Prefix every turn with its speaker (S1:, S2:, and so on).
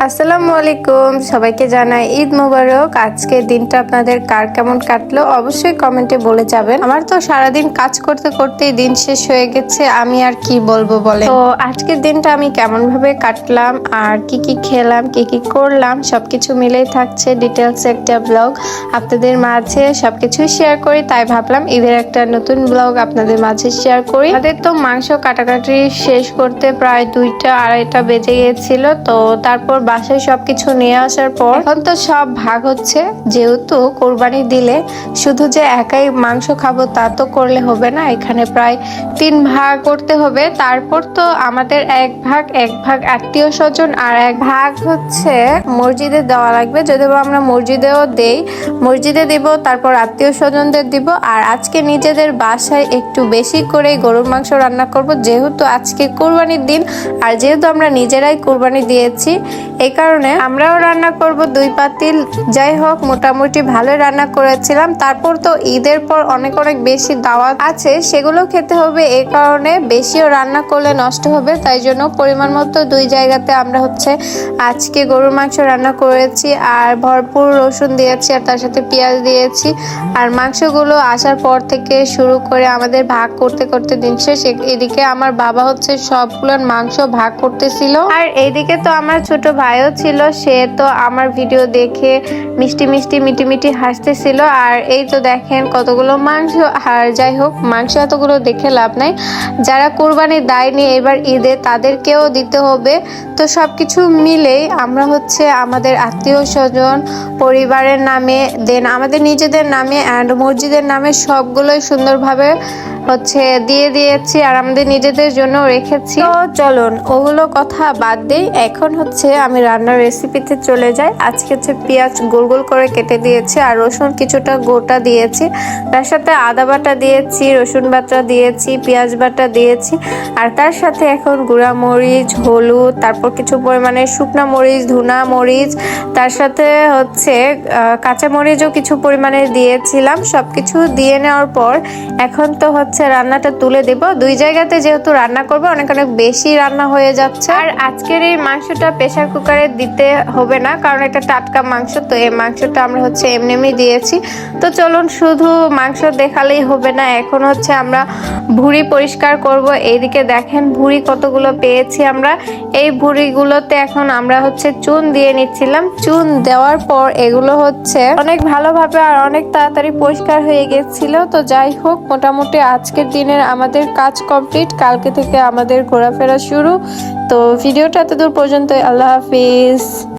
S1: আসসালামু আলাইকুম, সবাইকে জানাই ঈদ মোবারক। আজকের দিনটা আপনাদের কার কেমন কাটলো অবশ্যই কমেন্টে বলে যাবেন। আমার তো সারাদিন কাজ করতে করতেই দিন শেষ হয়ে গেছে, আমি আর কি বলবো বলে। তো আজকের দিনটা আমি কেমন ভাবে কাটলাম আর কি কি খেলাম, কি কি করলাম, সবকিছু মিলেই থাকছে ডিটেলস একটা ব্লগ আপনাদের মাঝে সবকিছু শেয়ার করি। তাই ভাবলাম ঈদের একটা নতুন ব্লগ আপনাদের মাঝে শেয়ার করি। আমাদের তো মাংস কাটাকাটি শেষ করতে প্রায় 2টা 2:30 বেজে গিয়েছিল। তো তারপর বাসায় সবকিছু নিয়ে আসার পর এখন তো সব ভাগ হচ্ছে, যেহেতু কোরবানি দিলে শুধু যে একাই মাংস খাবো তা তো করলে হবে না, এখানে প্রায় 3 ভাগ করতে হবে। তারপর তো আমাদের এক ভাগ আত্মীয় স্বজন আর এক ভাগ হচ্ছে মসজিদে দেওয়া লাগবে। যদিও আমরা মসজিদেও দেই, মসজিদে দিব, তারপর আত্মীয় স্বজনদের দিব। আর আজকে নিজেদের বাসায় একটু বেশি করে গরুর মাংস রান্না করব, যেহেতু আজকে কোরবানির দিন আর যেহেতু আমরা নিজেরাই কোরবানি দিয়েছি, এই কারণে আমরাও রান্না করব 2 পাতিল। যাই হোক, মোটামুটি ভালোই রান্না করেছিলাম। তারপর তো ঈদের পর অনেক বেশি দাওয়াত আছে, সেগুলো খেতে হবে। এই কারণে বেশিও রান্না করলে নষ্ট হবে, তাই জন্য পরিমাণ মতো 2 জায়গাতে আমরা হচ্ছে আজকে গরুর মাংস রান্না করেছি। আর ভরপুর রসুন দিয়েছি আর তার সাথে পেঁয়াজ দিয়েছি। আর মাংসগুলো আসার পর থেকে শুরু করে আমাদের ভাগ করতে করতে দিন শেষ। এদিকে আমার বাবা হচ্ছে সবগুলো মাংস ভাগ করতেছিল, আর এইদিকে তো আমার ছোট ভাইও ছিল, সে তো আমার ভিডিও দেখে মিষ্টি মিটি হাসতেছিল। আর এই তো দেখেন কতগুলো মাংস। আর যাই হোক, মাংস এতগুলো দেখে লাভ নাই, যারা কোরবানি দেয়নি এবার ঈদে তাদেরকেও দিতে হবে। তো সবকিছু মিলেই আমরা হচ্ছে আমাদের আত্মীয় স্বজন, পরিবারের নামে, দেন আমাদের নিজেদের নামে অ্যান্ড মসজিদের নামে সবগুলোই সুন্দরভাবে হচ্ছে দিয়ে দিয়েছি আর আমাদের নিজেদের জন্য রেখেছি। তো চলুন ওগুলো কথা বাদ দেই, এখন হচ্ছে আমি রান্নার রেসিপিতে চলে যাই। আজকে হচ্ছে পেঁয়াজ গোল গোল করে কেটে দিয়েছি আর রসুন কিছুটা গোটা দিয়েছি, তার সাথে আদা বাটা দিয়েছি, রসুন বাটা দিয়েছি, পেঁয়াজ বাটা দিয়েছি। আর তার সাথে এখন গুঁড়া মরিচ, হলুদ, তারপর কিছু পরিমাণে শুকনা মরিচ, ধুনা মরিচ, তার সাথে হচ্ছে কাঁচা মরিচও কিছু পরিমাণে দিয়েছিলাম। সবকিছু দিয়ে নেওয়ার পর এখন তো হচ্ছে রান্নাটা তুলে দেব। 2 জায়গাতে যেহেতু রান্না করবো, অনেক বেশি রান্না হয়ে যাচ্ছে। আর আজকের এই মাংসটা প্রেসার কুকারে দিতে হবে না, কারণ এটা টাটকা মাংস। তো এই মাংসটা আমরা হচ্ছে এমনি দিয়েছি। তো চলুন, শুধু মাংস দেখালেই হবে না, এখন হচ্ছে আমরা ভুঁড়ি পরিষ্কার করব। এইদিকে দেখেন ভুঁড়ি কতগুলো পেয়েছি আমরা। এই ভুঁড়িগুলোতে এখন আমরা হচ্ছে চুন দিয়ে নিচ্ছিলাম। চুন দেওয়ার পর এগুলো হচ্ছে অনেক ভালোভাবে আর অনেক তাড়াতাড়ি পরিষ্কার হয়ে গেছিল। তো যাই হোক, মোটামুটি আজকের দিনের আমাদের কাজ কমপ্লিট। কালকে থেকে আমাদের ঘোরাফেরা শুরু। তো ভিডিওটা এতদূর পর্যন্ত। আল্লাহ হাফিজ।